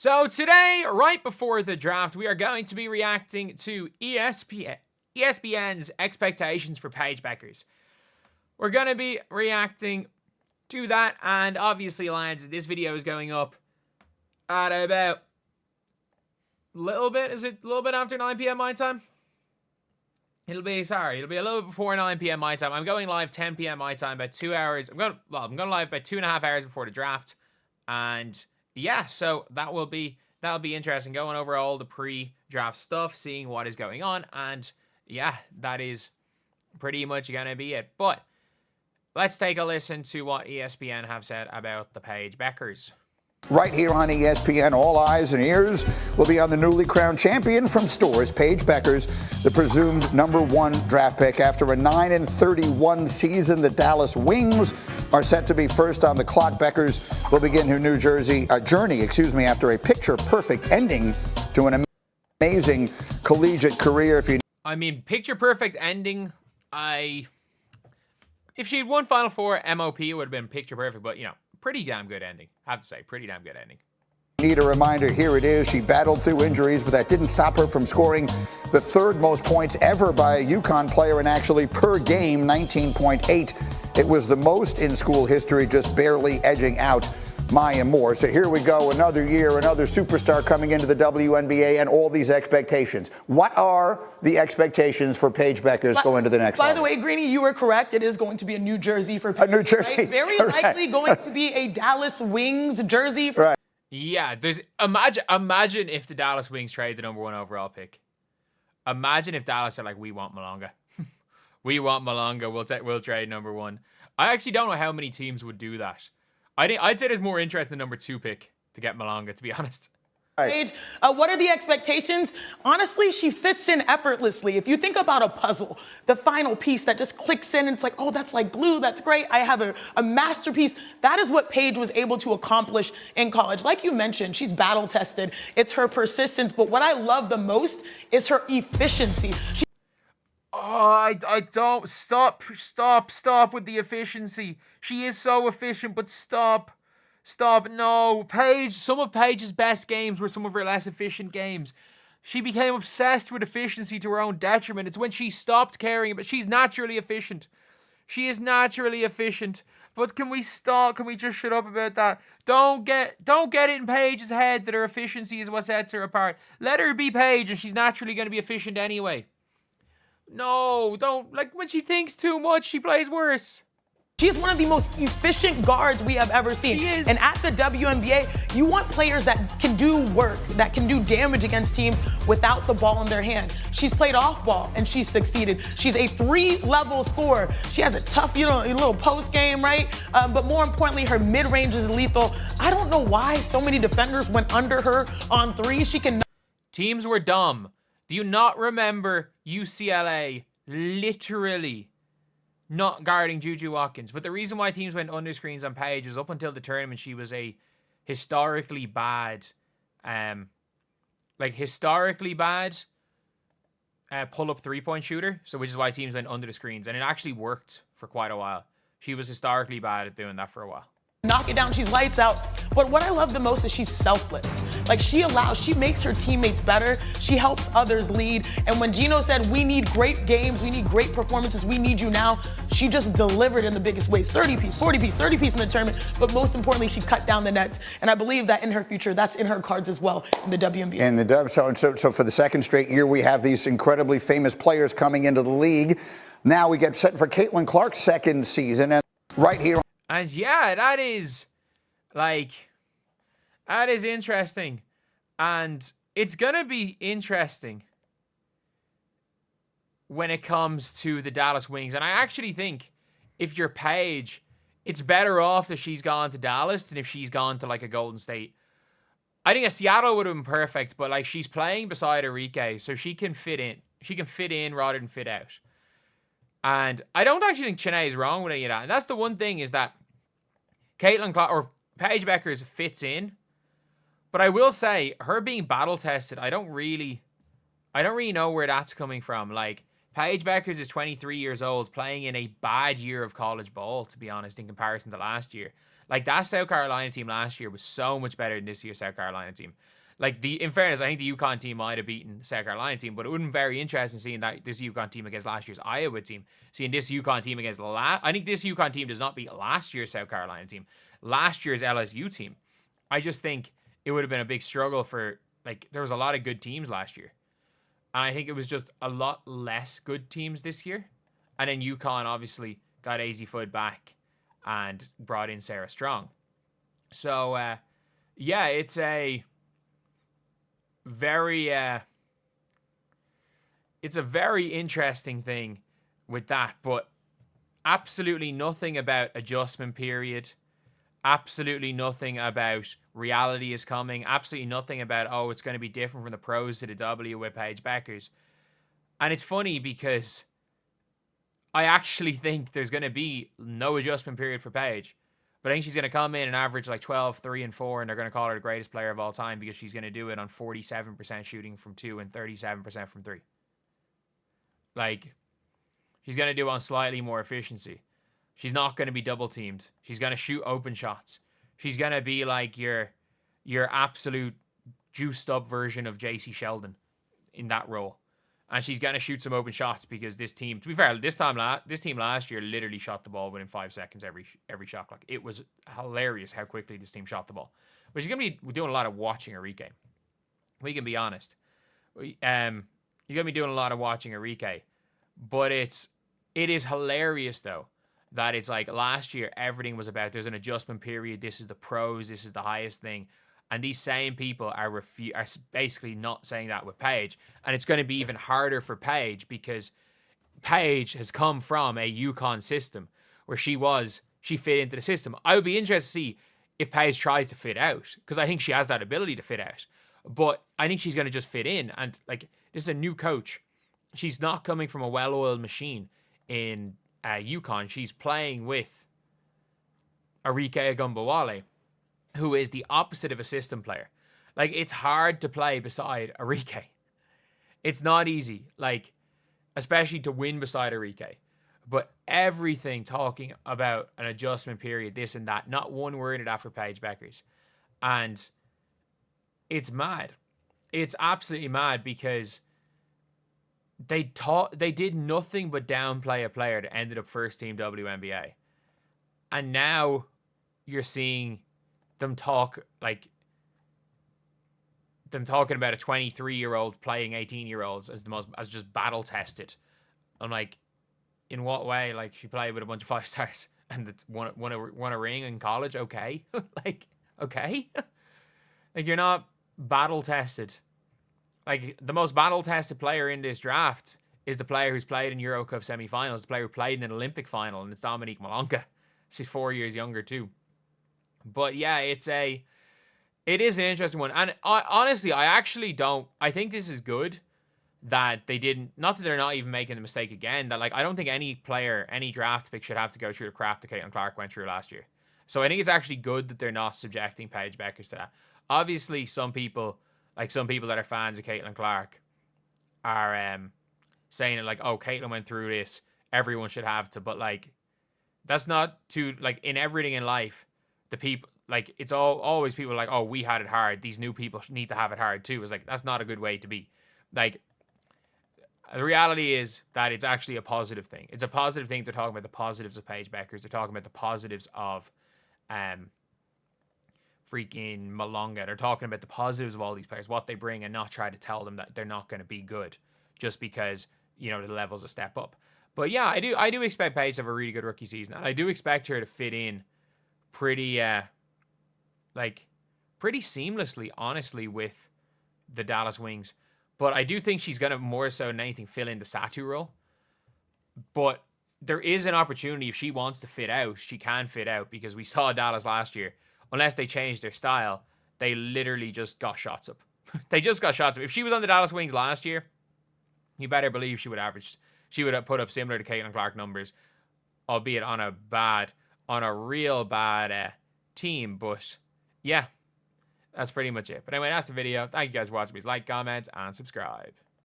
So today, right before the draft, we are going to be reacting to ESPN's expectations for Paige Bueckers. We're going to be reacting to that, and obviously, lads, this video is going up at about a little bit after 9 p.m. my time? It'll be a little bit before 9 p.m. my time. I'm going live 10 p.m. my time, about 2 hours. I'm going live about 2.5 hours before the draft, and yeah, so that'll be interesting, going over all the pre-draft stuff, seeing what is going on, and yeah, that is pretty much gonna be it. But let's take a listen to what ESPN have said about the Paige Bueckers. Right here on ESPN, all eyes and ears will be on the newly crowned champion from Stores, Paige Bueckers, the presumed #1 draft pick. After a 9-31 season, the Dallas Wings are set to be first on the clock. Bueckers will begin her journey after a picture-perfect ending to an amazing collegiate career. Picture-perfect ending. If she'd won Final Four MOP, it would have been picture-perfect, but, pretty damn good ending. I have to say, pretty damn good ending. Need a reminder, here it is. She battled through injuries, but that didn't stop her from scoring the third most points ever by a UConn player, and actually per game, 19.8. It was the most in school history, just barely edging out Maya Moore. So here we go, another year, another superstar coming into the WNBA, and all these expectations. What are the expectations for Paige Bueckers going to the next level? By the way, Greeny, you were correct. It is going to be a New Jersey for Paige. A New Jersey, right? Very likely going to be a Dallas Wings jersey. Right. Yeah, imagine if the Dallas Wings trade the #1 overall pick. Imagine if Dallas are like, we want Malonga. We want Malonga. We'll trade #1. I actually don't know how many teams would do that. I'd say there's more interest in the #2 pick to get Malonga, to be honest. Paige, what are the expectations? Honestly, she fits in effortlessly. If you think about a puzzle, the final piece that just clicks in and it's like, oh, that's like glue, that's great. I have a masterpiece. That is what Paige was able to accomplish in college. Like you mentioned, she's battle tested. It's her persistence. But what I love the most is her efficiency. I don't. Stop with the efficiency. She is so efficient, but stop. No. Paige, some of Paige's best games were some of her less efficient games. She became obsessed with efficiency to her own detriment. It's when she stopped caring, but she's naturally efficient. She is naturally efficient. But can we stop? Can we just shut up about that? Don't get it in Paige's head that her efficiency is what sets her apart. Let her be Paige, and she's naturally going to be efficient anyway. No, don't. Like, when she thinks too much, she plays worse. She's one of the most efficient guards we have ever seen. She is. And at the WNBA, you want players that can do work, that can do damage against teams without the ball in their hand. She's played off ball, and she's succeeded. She's a 3-level scorer. She has a tough, little post game, right? But more importantly, her mid-range is lethal. I don't know why so many defenders went under her on 3. She can. Teams were dumb. Do you not remember UCLA literally not guarding Juju Watkins? But the reason why teams went under screens on Paige was up until the tournament, she was a historically bad pull-up three-point shooter. So which is why teams went under the screens. And it actually worked for quite a while. She was historically bad at doing that for a while. Knock it down, she's lights out. But what I love the most is she's selfless. Like, she makes her teammates better. She helps others lead. And when Gino said, we need great games, we need great performances, we need you now, she just delivered in the biggest ways. 30-piece, 40-piece, 30-piece in the tournament. But most importantly, she cut down the nets. And I believe that in her future, that's in her cards as well in the WNBA. And so for the second straight year, we have these incredibly famous players coming into the league. Now we get set for Caitlin Clark's second season. And right here. And yeah, that is interesting. And it's going to be interesting when it comes to the Dallas Wings. And I actually think if you're Paige, it's better off that she's gone to Dallas than if she's gone to like a Golden State. I think a Seattle would have been perfect, but like she's playing beside Enrique, so she can fit in. She can fit in rather than fit out. And I don't actually think Chennai is wrong with any of that. And that's the one thing, is that Caitlin Clark or Paige Bueckers fits in. But I will say, her being battle tested, I don't really know where that's coming from. Like, Paige Bueckers is 23 years old, playing in a bad year of college ball, to be honest, in comparison to last year. Like, that South Carolina team last year was so much better than this year's South Carolina team. Like, in fairness, I think the UConn team might have beaten the South Carolina team, but it would have been very interesting seeing this UConn team against last year's Iowa team. Seeing this UConn team against I think this UConn team does not beat last year's South Carolina team. Last year's LSU team. I just think it would have been a big struggle for, like, there was a lot of good teams last year. And I think it was just a lot less good teams this year. And then UConn obviously got AZ Fudd back and brought in Sarah Strong. So, yeah, it's a very interesting thing with that, but absolutely nothing about adjustment period, absolutely nothing about reality is coming, absolutely nothing about, oh, it's going to be different from the pros to the W with Paige Bueckers. And it's funny because I actually think there's going to be no adjustment period for Paige. But I think she's going to come in and average like 12, 3, and 4, and they're going to call her the greatest player of all time because she's going to do it on 47% shooting from 2 and 37% from 3. Like, she's going to do it on slightly more efficiency. She's not going to be double teamed. She's going to shoot open shots. She's going to be like your absolute juiced up version of JC Sheldon in that role. And she's going to shoot some open shots because this team, to be fair, this team last year literally shot the ball within 5 seconds every shot clock. It was hilarious how quickly this team shot the ball. But she's going to be doing a lot of watching Enrique. We can be honest. You're going to be doing a lot of watching Enrique. But it is hilarious, though, that it's like last year everything was about there's an adjustment period. This is the pros. This is the highest thing. And these same people are basically not saying that with Paige. And it's going to be even harder for Paige because Paige has come from a UConn system where she fit into the system. I would be interested to see if Paige tries to fit out because I think she has that ability to fit out. But I think she's going to just fit in. And like, this is a new coach. She's not coming from a well-oiled machine in UConn. She's playing with Arike Agumbawale, who is the opposite of a system player. Like, it's hard to play beside Arike. It's not easy, like, especially to win beside Arike. But everything talking about an adjustment period, this and that, not one word of that for Paige Bueckers. And it's mad. It's absolutely mad because they did nothing but downplay a player that ended up first team WNBA. And now you're seeing them talking about a 23-year-old playing 18-year-olds as just battle tested. I'm like, in what way? Like, she played with a bunch of 5 stars and won a ring in college. Okay, like, okay, like, you're not battle tested. Like, the most battle tested player in this draft is the player who's played in Euro Cup semifinals, the player who played in an Olympic final, and it's Dominique Malonka. She's 4 years younger too. But yeah, it is an interesting one. And honestly, I think this is good that they didn't, not that they're not even making the mistake again, that, like, I don't think any player, any draft pick should have to go through the crap that Caitlin Clark went through last year. So I think it's actually good that they're not subjecting Paige Bueckers to that. Obviously, some people that are fans of Caitlin Clark are saying it like, oh, Caitlin went through this, everyone should have to, but, like, that's not to, like, in everything in life, the people, like, it's always people like, oh, we had it hard, these new people need to have it hard too. It's like, that's not a good way to be. Like, the reality is that it's actually a positive thing. It's a positive thing. They're talking about the positives of Paige Bueckers. They're talking about the positives of freaking Malonga. They're talking about the positives of all these players, what they bring, and not try to tell them that they're not going to be good just because, you know, the level's a step up. But yeah, I do expect Paige to have a really good rookie season, and I do expect her to fit in pretty seamlessly, honestly, with the Dallas Wings. But I do think she's going to, more so than anything, fill in the Satu role. But there is an opportunity, if she wants to fit out, she can fit out, because we saw Dallas last year. Unless they changed their style, they literally just got shots up. They just got shots up. If she was on the Dallas Wings last year, you better believe she would have put up similar to Caitlin Clark numbers, albeit on a real bad team. But yeah, that's pretty much it. But anyway, that's the video. Thank you guys for watching. Please like, comment, and subscribe.